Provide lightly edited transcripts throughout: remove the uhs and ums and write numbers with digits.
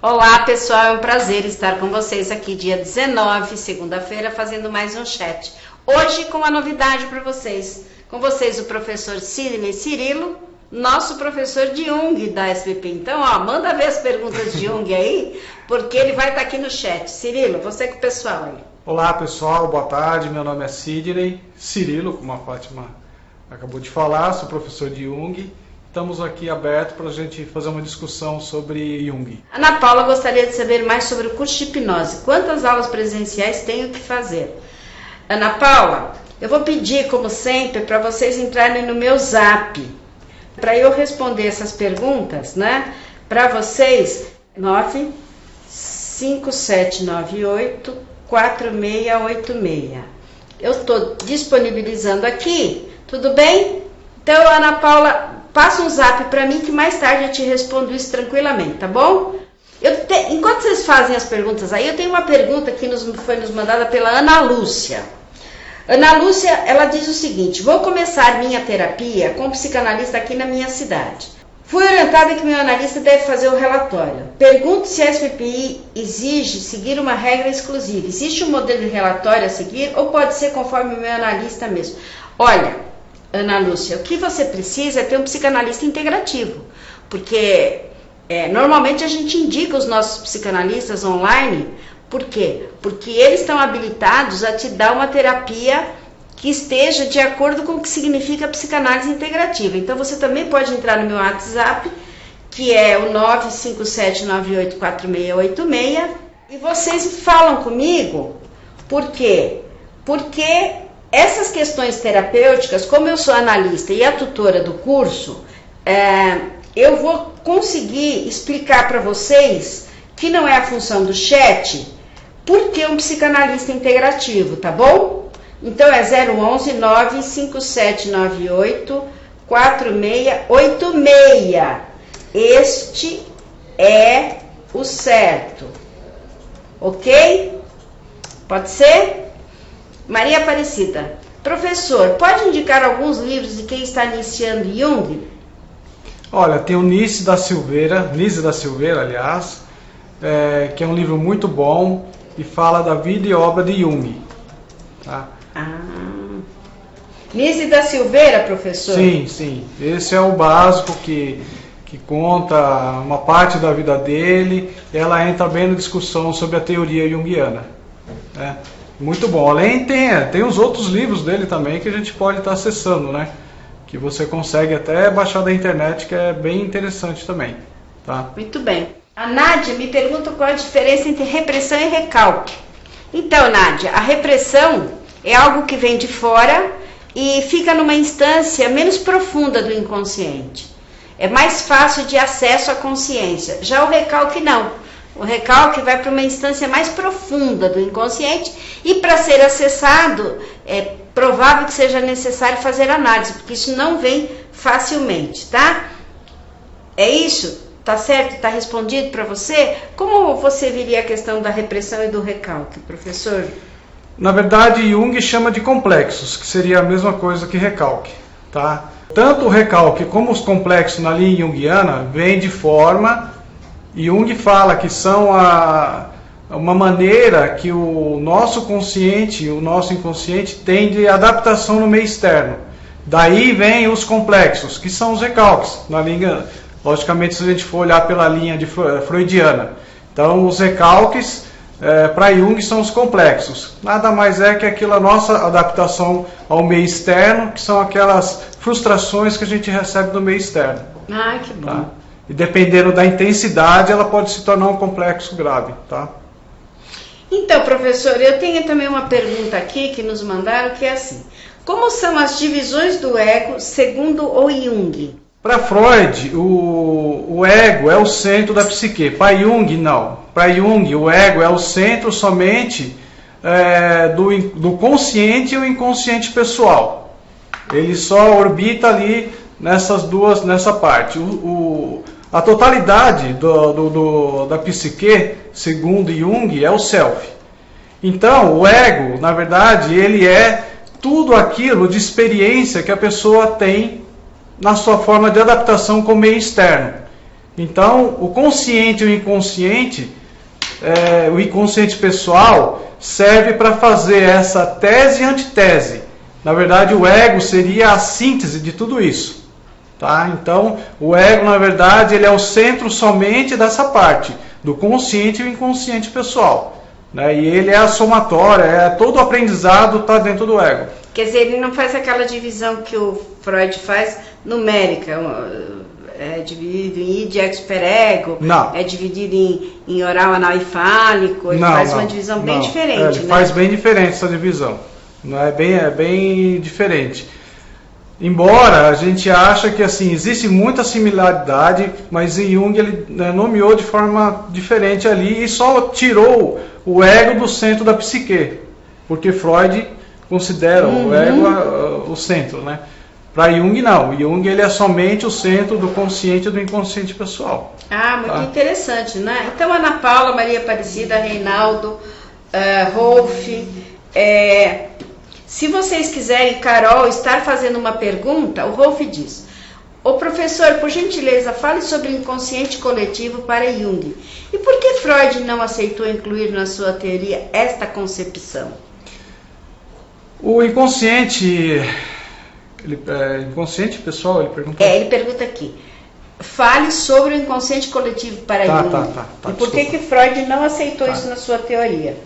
Olá pessoal, é um prazer estar com vocês aqui dia 19, segunda-feira, fazendo mais um chat. Hoje com uma novidade para vocês. Com vocês o professor Sidney Cirilo, nosso professor de Jung da SBP. Então, manda ver as perguntas de Jung aí, porque ele vai estar aqui no chat. Cirilo, você com o pessoal aí. Olá pessoal, boa tarde, meu nome é Sidney Cirilo, como a Fátima acabou de falar, sou professor de Jung. Estamos aqui abertos para a gente fazer uma discussão sobre Jung. Ana Paula gostaria de saber mais sobre o curso de hipnose. Quantas aulas presenciais tenho que fazer? Ana Paula, eu vou pedir, como sempre, para vocês entrarem no meu zap. Para eu responder essas perguntas, né? Para vocês, 95798-4686. Eu estou disponibilizando aqui, tudo bem? Então, Ana Paula, passa um zap para mim que mais tarde eu te respondo isso tranquilamente, tá bom? Enquanto vocês fazem as perguntas aí, eu tenho uma pergunta que foi nos mandada pela Ana Lúcia. Ana Lúcia, ela diz o seguinte: vou começar minha terapia com um psicanalista aqui na minha cidade. Fui orientada que meu analista deve fazer o relatório. Pergunto se a SPPI exige seguir uma regra exclusiva. Existe um modelo de relatório a seguir ou pode ser conforme o meu analista mesmo? Olha, Ana Lúcia, o que você precisa é ter um psicanalista integrativo, porque normalmente a gente indica os nossos psicanalistas online. Por quê? Porque eles estão habilitados a te dar uma terapia que esteja de acordo com o que significa psicanálise integrativa. Então você também pode entrar no meu WhatsApp, que é o 957984686, e vocês falam comigo. Por quê? Porque essas questões terapêuticas, como eu sou analista e a tutora do curso, eu vou conseguir explicar para vocês que não é a função do chat, porque um psicanalista integrativo, tá bom? Então é 011 95798-4686. Este é o certo, ok? Pode ser? Maria Aparecida, professor, pode indicar alguns livros de quem está iniciando Jung? Olha, tem o Nise da Silveira, aliás, que é um livro muito bom e fala da vida e obra de Jung. Tá? Nise da Silveira, professor? Sim. Esse é o básico que conta uma parte da vida dele. Ela entra bem na discussão sobre a teoria junguiana. Né? Muito bom. Além tem os outros livros dele também que a gente pode estar acessando, né? Que você consegue até baixar da internet, que é bem interessante também. Tá? Muito bem. A Nádia me pergunta qual a diferença entre repressão e recalque. Então, Nádia, a repressão é algo que vem de fora e fica numa instância menos profunda do inconsciente. É mais fácil de acesso à consciência. Já o recalque não. O recalque vai para uma instância mais profunda do inconsciente e para ser acessado é provável que seja necessário fazer análise, porque isso não vem facilmente, tá? É isso? Tá certo? Tá respondido para você? Como você viria a questão da repressão e do recalque, professor? Na verdade, Jung chama de complexos, que seria a mesma coisa que recalque, tá? Tanto o recalque como os complexos na linha junguiana vêm de forma. Jung fala que são uma maneira que o nosso consciente, o nosso inconsciente tem de adaptação no meio externo. Daí vem os complexos, que são os recalques, na linha, logicamente se a gente for olhar pela linha de freudiana. Então os recalques para Jung são os complexos. Nada mais é que aquela nossa adaptação ao meio externo, que são aquelas frustrações que a gente recebe do meio externo. Ai, que bom. Tá? E dependendo da intensidade, ela pode se tornar um complexo grave, tá? Então, professor, eu tenho também uma pergunta aqui que nos mandaram, que é assim: como são as divisões do ego segundo o Jung? Para Freud, o ego é o centro da psique. Para Jung, não. Para Jung, o ego é o centro somente do consciente e o inconsciente pessoal. Ele só orbita ali nessa parte. A totalidade da psique, segundo Jung, é o self. Então, o ego, na verdade, ele é tudo aquilo de experiência que a pessoa tem na sua forma de adaptação com o meio externo. Então, o consciente e o inconsciente pessoal serve para fazer essa tese e antitese. Na verdade, o ego seria a síntese de tudo isso. Tá? Então, o ego, na verdade, ele é o centro somente dessa parte, do consciente e o inconsciente pessoal. Né? E ele é a somatória, todo o aprendizado está dentro do ego. Quer dizer, ele não faz aquela divisão que o Freud faz numérica, é dividido em id, ex, superego, não. É dividido em oral, anal e fálico, ele faz uma divisão bem diferente. Ele faz bem diferente essa divisão, não é bem diferente. Embora a gente ache que assim, existe muita similaridade, mas em Jung ele nomeou de forma diferente ali e só tirou o ego do centro da psique, porque Freud considera o ego o centro, né? Para Jung não, Jung ele é somente o centro do consciente e do inconsciente pessoal. Ah, muito interessante, né? Então Ana Paula, Maria Aparecida, Reinaldo, Rolf, se vocês quiserem, Carol, estar fazendo uma pergunta, o Rolf diz: ô professor, por gentileza, fale sobre o inconsciente coletivo para Jung. E por que Freud não aceitou incluir na sua teoria esta concepção? O inconsciente... inconsciente pessoal, ele pergunta? Ele pergunta aqui. Fale sobre o inconsciente coletivo para Jung. E por que Freud não aceitou isso na sua teoria?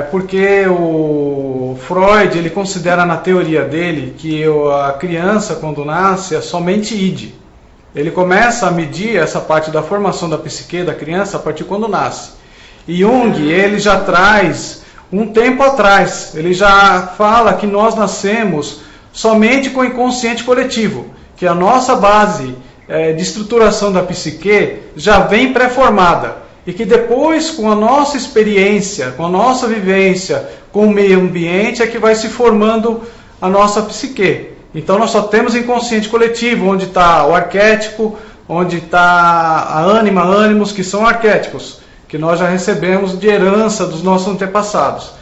Porque o Freud, ele considera na teoria dele que a criança, quando nasce, é somente id. Ele começa a medir essa parte da formação da psique da criança a partir de quando nasce. E Jung, ele já traz, um tempo atrás, ele já fala que nós nascemos somente com o inconsciente coletivo, que a nossa base de estruturação da psique já vem pré-formada. E que depois, com a nossa experiência, com a nossa vivência, com o meio ambiente, é que vai se formando a nossa psique. Então nós só temos inconsciente coletivo, onde está o arquétipo, onde está a ânima, ânimos, que são arquétipos, que nós já recebemos de herança dos nossos antepassados.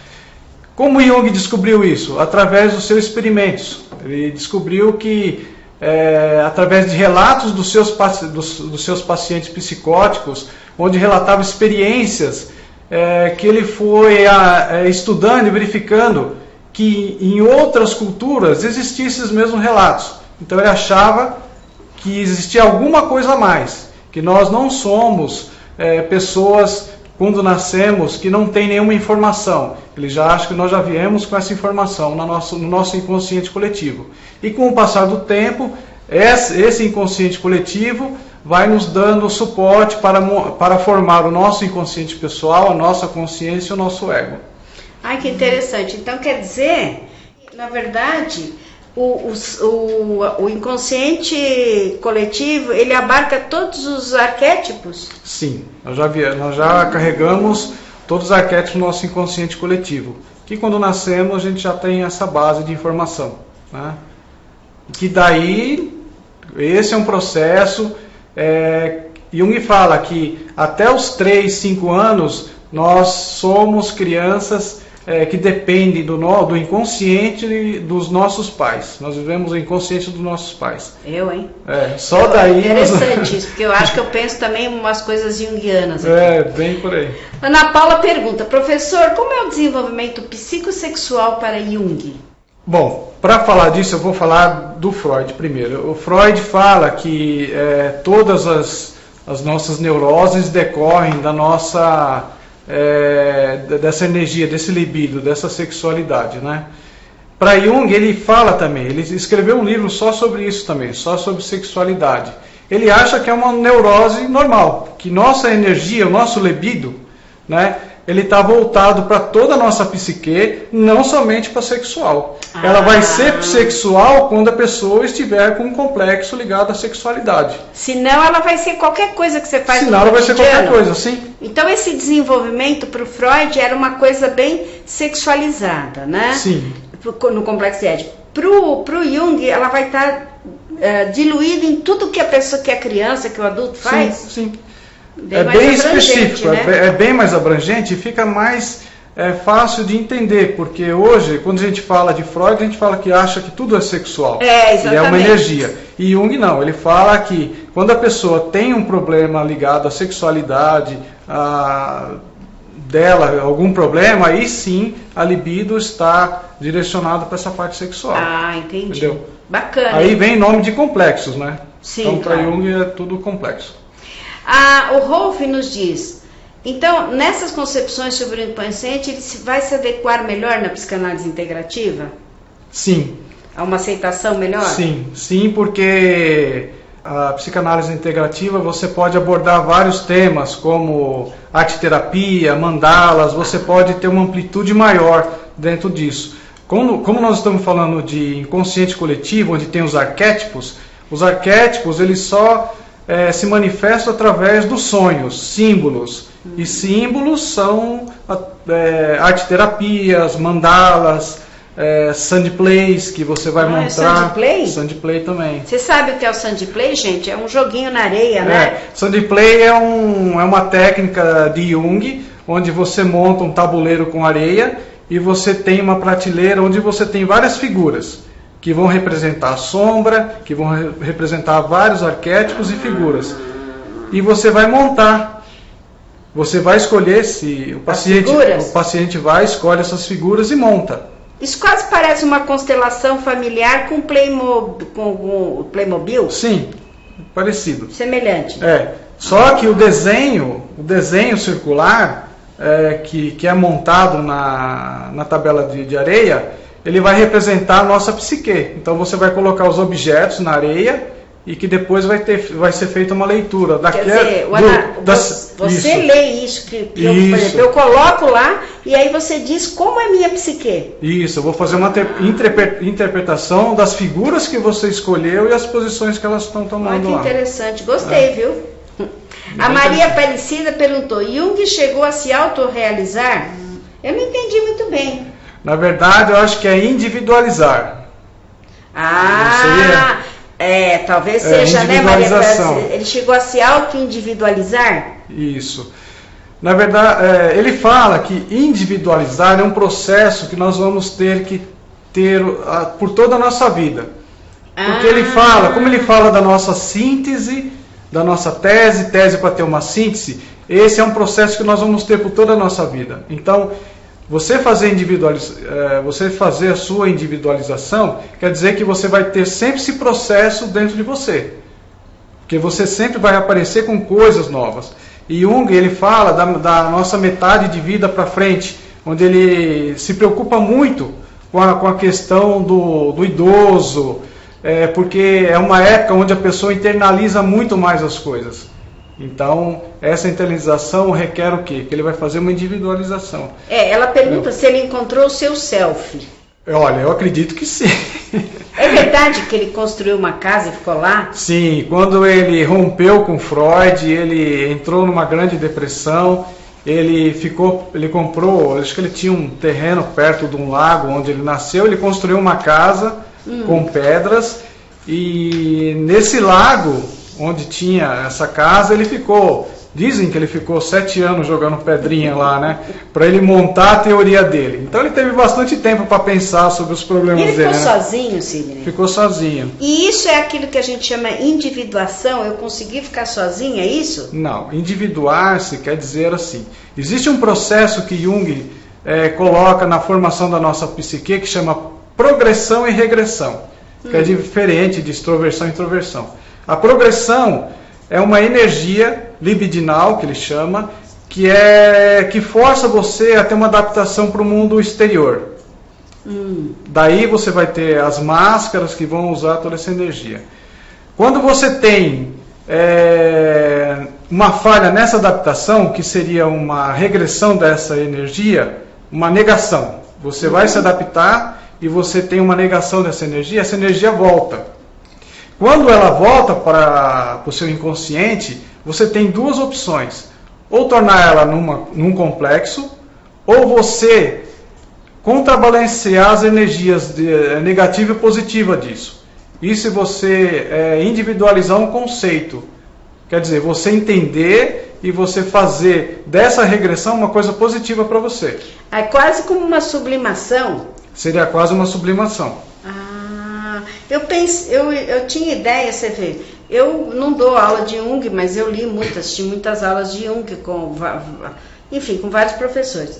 Como Jung descobriu isso? Através dos seus experimentos. Ele descobriu que, através de relatos dos seus pacientes psicóticos, onde relatava experiências que ele foi estudando e verificando que em outras culturas existiam esses mesmos relatos. Então ele achava que existia alguma coisa a mais, que nós não somos pessoas, quando nascemos, que não tem nenhuma informação. Ele já acha que nós já viemos com essa informação no nosso inconsciente coletivo. E com o passar do tempo, esse inconsciente coletivo vai nos dando suporte para formar o nosso inconsciente pessoal, a nossa consciência e o nosso ego. Ai, que interessante. Então quer dizer, na verdade, o inconsciente coletivo, ele abarca todos os arquétipos? Sim, nós já carregamos todos os arquétipos no nosso inconsciente coletivo, que quando nascemos a gente já tem essa base de informação, né? Que daí, esse é um processo, Jung fala que até os 3, 5 anos nós somos crianças que dependem do inconsciente dos nossos pais. Nós vivemos o inconsciente dos nossos pais. Só daí... Interessante isso, porque eu acho que eu penso também umas coisas junguianas aqui. Bem por aí. Ana Paula pergunta: professor, como é o desenvolvimento psicossexual para Jung? Bom, para falar disso eu vou falar do Freud primeiro. O Freud fala que todas as nossas neuroses decorrem da nossa... dessa energia, desse libido, dessa sexualidade, né? Para Jung, ele fala também, ele escreveu um livro só sobre isso também, só sobre sexualidade. Ele acha que é uma neurose normal, que nossa energia, o nosso libido, né, ele está voltado para toda a nossa psique, não somente para sexual. Ela vai ser sexual quando a pessoa estiver com um complexo ligado à sexualidade. Senão ela vai ser qualquer coisa que você faz no cotidiano. Senão ela vai ser qualquer coisa, sim. Então esse desenvolvimento para o Freud era uma coisa bem sexualizada, né? Sim. No complexo de Édipo. Para o Jung, ela vai estar diluída em tudo que a pessoa, que a criança, que o adulto faz. Sim. Bem mais específico, né? É bem mais abrangente e fica mais é fácil de entender, porque hoje, quando a gente fala de Freud, a gente fala que acha que tudo é sexual. Exatamente. Ele é uma energia. E Jung não, ele fala que quando a pessoa tem um problema ligado à sexualidade, dela, algum problema, aí sim a libido está direcionada para essa parte sexual. Entendi. Entendeu? Bacana. Aí vem nome de complexos, né? Sim, então, para claro. Jung é tudo complexo. O Rolf nos diz, então, nessas concepções sobre o inconsciente, ele vai se adequar melhor na psicanálise integrativa? Sim. A uma aceitação melhor? Sim, porque a psicanálise integrativa você pode abordar vários temas, como arte-terapia, mandalas, você pode ter uma amplitude maior dentro disso. Como nós estamos falando de inconsciente coletivo, onde tem os arquétipos eles só se manifestam através dos sonhos, símbolos. E símbolos são arte-terapias, mandalas, sandplays, que você vai montar. Sandplay? Sandplay também. Você sabe o que é o sandplay, gente? É um joguinho na areia, né? Sandplay é uma técnica de Jung, onde você monta um tabuleiro com areia e você tem uma prateleira onde você tem várias figuras que vão representar a sombra, que vão representar vários arquétipos e figuras. E você vai montar. Você vai escolher se o paciente vai, escolhe essas figuras e monta. Isso quase parece uma constelação familiar com o Playmobil? Sim, parecido. Semelhante. Só que o desenho circular que é montado na tabela de areia, ele vai representar a nossa psique. Então você vai colocar os objetos na areia e que depois vai ser feita uma leitura. Quer dizer, você lê isso, por exemplo, eu coloco lá e aí você diz como é minha psique. Isso, eu vou fazer uma interpretação das figuras que você escolheu e as posições que elas estão tomando lá. Que interessante, gostei, viu? A Maria Aparecida perguntou, Jung chegou a se autorrealizar? Eu não entendi muito bem. Na verdade, eu acho que é individualizar. Talvez seja, né, Maria? Ele chegou a se auto-individualizar? Isso. Na verdade, ele fala que individualizar é um processo que nós vamos ter que ter por toda a nossa vida. Porque como ele fala da nossa síntese, da nossa tese para ter uma síntese, esse é um processo que nós vamos ter por toda a nossa vida. Então, você fazer a sua individualização quer dizer que você vai ter sempre esse processo dentro de você. Porque você sempre vai aparecer com coisas novas. E Jung, ele fala da nossa metade de vida para frente, onde ele se preocupa muito com a questão do idoso, porque é uma época onde a pessoa internaliza muito mais as coisas. Então, essa internalização requer o quê? Que ele vai fazer uma individualização. Ela pergunta se ele encontrou o seu self. Olha, eu acredito que sim. É verdade que ele construiu uma casa e ficou lá? Sim, quando ele rompeu com Freud, ele entrou numa grande depressão, ele comprou, acho que ele tinha um terreno perto de um lago onde ele nasceu, ele construiu uma casa com pedras, e nesse lago onde tinha essa casa, dizem que ele ficou 7 anos jogando pedrinha lá, né, para ele montar a teoria dele. Então ele teve bastante tempo para pensar sobre os problemas dele. Ele ficou sozinho, Sidney? Ficou sozinho. E isso é aquilo que a gente chama individuação? Eu consegui ficar sozinho, é isso? Não, individuar-se quer dizer assim, existe um processo que Jung coloca na formação da nossa psique que chama progressão e regressão, que é diferente de extroversão e introversão. A progressão é uma energia libidinal, que ele chama, que força você a ter uma adaptação para o mundo exterior. Daí você vai ter as máscaras que vão usar toda essa energia. Quando você tem uma falha nessa adaptação, que seria uma regressão dessa energia, uma negação. Você vai se adaptar e você tem uma negação dessa energia, essa energia volta. Quando ela volta para o seu inconsciente, você tem duas opções. Ou tornar ela num complexo, ou você contrabalancear as energias negativa e positiva disso. Isso você individualizar um conceito. Quer dizer, você entender e você fazer dessa regressão uma coisa positiva para você. É quase como uma sublimação. Seria quase uma sublimação. Ah, eu tinha ideia, você vê, eu não dou aula de Jung, mas eu li assisti muitas aulas de Jung, com vários professores.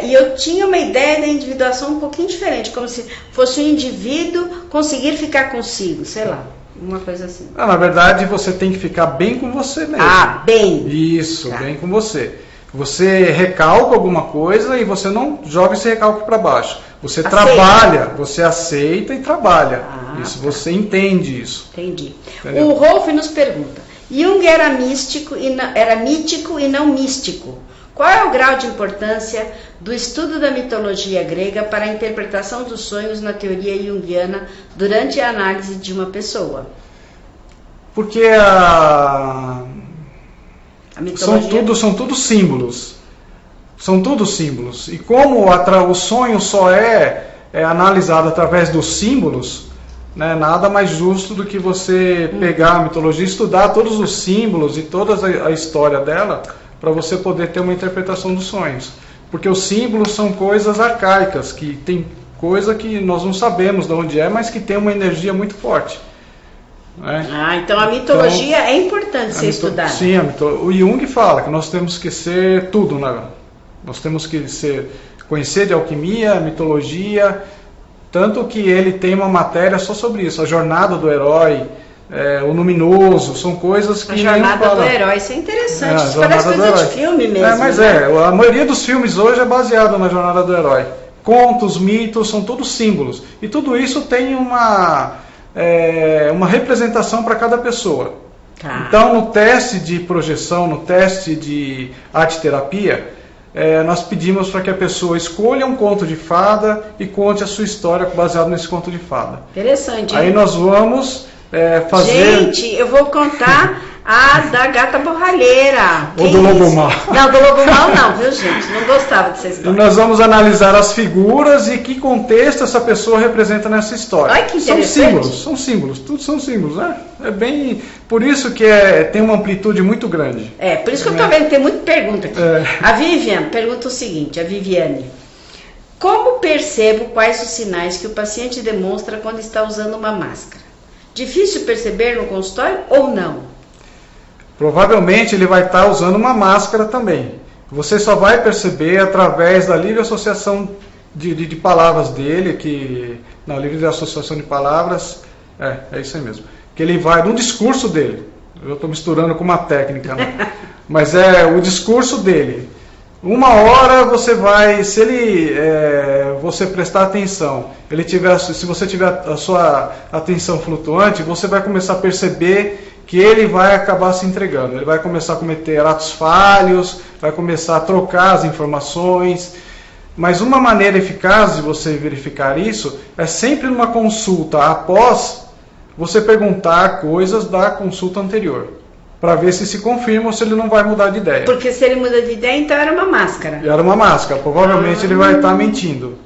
E eu tinha uma ideia da individuação um pouquinho diferente, como se fosse um indivíduo conseguir ficar consigo, sei lá, uma coisa assim. Na verdade, você tem que ficar bem com você mesmo. Bem. Isso, tá. Bem com você. Você recalca alguma coisa e você não joga esse recalque para baixo. Você trabalha, você aceita e trabalha. Isso, tá. Você entende isso. Entendi. Entendeu? O Rolf nos pergunta, Jung era mítico e não místico. Qual é o grau de importância do estudo da mitologia grega para a interpretação dos sonhos na teoria junguiana durante a análise de uma pessoa? Porque são tudo símbolos. São tudo símbolos. E como o sonho só é analisado através dos símbolos, né, nada mais justo do que você pegar a mitologia e estudar todos os símbolos e toda a história dela, para você poder ter uma interpretação dos sonhos. Porque os símbolos são coisas arcaicas, que tem coisa que nós não sabemos de onde é, mas que tem uma energia muito forte. Né? Então a mitologia é importante ser estudada. Sim, o Jung fala que nós temos que ser tudo, né? Nós temos que conhecer de alquimia, mitologia, tanto que ele tem uma matéria só sobre isso, a jornada do herói, o luminoso, são coisas que... A jornada do herói, isso é interessante, isso parece coisa de filme mesmo. Mas a maioria dos filmes hoje é baseado na jornada do herói. Contos, mitos, são todos símbolos. E tudo isso tem uma representação para cada pessoa. Tá. Então, no teste de projeção, no teste de arte-terapia, nós pedimos para que a pessoa escolha um conto de fada e conte a sua história baseado nesse conto de fada. Interessante. Aí nós vamos... Gente, eu vou contar a da gata borralheira. Ou do lobo mau. Não, do lobo mau não, viu, gente? Não gostava dessa história. E nós vamos analisar as figuras e que contexto essa pessoa representa nessa história. Olha que interessante. São símbolos, tudo são símbolos, né? É bem... Por isso que tem uma amplitude muito grande. Por isso que eu tô vendo que tem muita pergunta aqui. A Viviane pergunta o seguinte, a Viviane. Como percebo quais os sinais que o paciente demonstra quando está usando uma máscara? Difícil perceber no consultório ou não? Provavelmente ele vai estar usando uma máscara também. Você só vai perceber através da livre associação de palavras dele, na livre associação de palavras, é isso aí mesmo. Que ele vai, no discurso dele, eu estou misturando com uma técnica, né? Mas é o discurso dele. Uma hora você vai, se você prestar atenção, se você tiver a sua atenção flutuante, você vai começar a perceber que ele vai acabar se entregando. Ele vai começar a cometer atos falhos, vai começar a trocar as informações. Mas uma maneira eficaz de você verificar isso é sempre numa consulta após você perguntar coisas da consulta anterior, para ver se confirma ou se ele não vai mudar de ideia. Porque se ele muda de ideia, então era uma máscara. Era uma máscara. Provavelmente ele vai estar mentindo.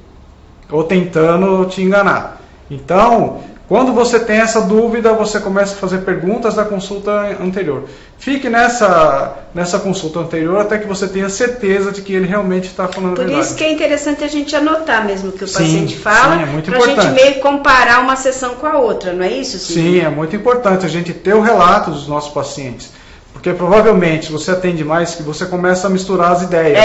Ou tentando te enganar. Então, quando você tem essa dúvida, você começa a fazer perguntas da consulta anterior. Fique nessa consulta anterior até que você tenha certeza de que ele realmente está falando a verdade. Por isso que é interessante a gente anotar mesmo o que o paciente fala, é muito para a gente meio comparar uma sessão com a outra, não é isso, Silvia? Sim, é muito importante a gente ter o relato dos nossos pacientes. Porque provavelmente você atende mais que você começa a misturar as ideias.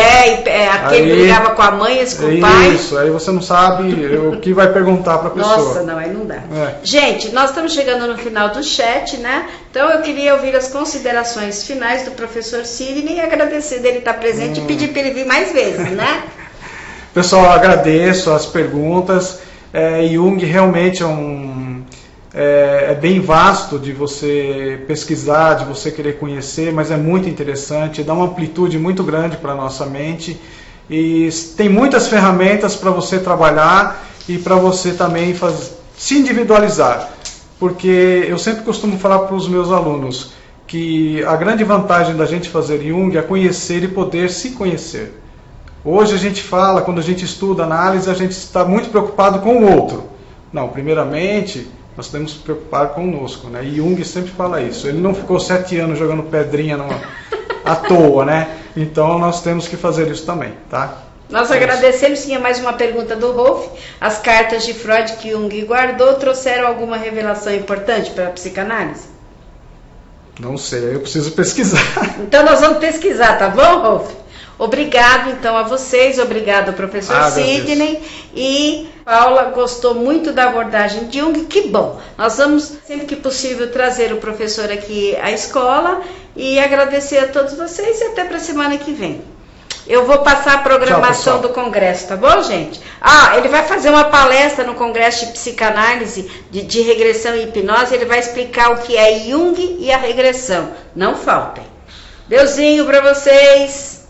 Aquele brigava com a mãe, esse com o pai. Isso, aí você não sabe o que vai perguntar para a pessoa. Nossa, não, aí não dá. Gente, nós estamos chegando no final do chat, né? Então eu queria ouvir as considerações finais do professor Sidney e agradecer dele estar presente e pedir para ele vir mais vezes, né? Pessoal, agradeço as perguntas. Jung realmente é bem vasto de você pesquisar, de você querer conhecer, mas é muito interessante, dá uma amplitude muito grande para a nossa mente e tem muitas ferramentas para você trabalhar e para você também se individualizar, porque eu sempre costumo falar para os meus alunos que a grande vantagem da gente fazer Jung é conhecer e poder se conhecer. Hoje a gente fala, quando a gente estuda análise, a gente está muito preocupado com o outro. Não, primeiramente... nós temos que nos preocupar conosco, né? E Jung sempre fala isso. Ele não ficou 7 anos jogando pedrinha à toa, né? Então nós temos que fazer isso também, tá? Nós agradecemos. Tinha mais uma pergunta do Rolf. As cartas de Freud que Jung guardou trouxeram alguma revelação importante para a psicanálise? Não sei, eu preciso pesquisar. Então nós vamos pesquisar, tá bom, Rolf? Obrigado então a vocês, obrigado professor Sidney. E Paula gostou muito da abordagem de Jung, que bom. Nós vamos, sempre que possível, trazer o professor aqui à escola e agradecer a todos vocês e até para a semana que vem. Eu vou passar a programação do congresso, tá bom, gente? Ele vai fazer uma palestra no congresso de psicanálise, de regressão e hipnose. Ele vai explicar o que é Jung e a regressão. Não faltem. Beizinho para vocês.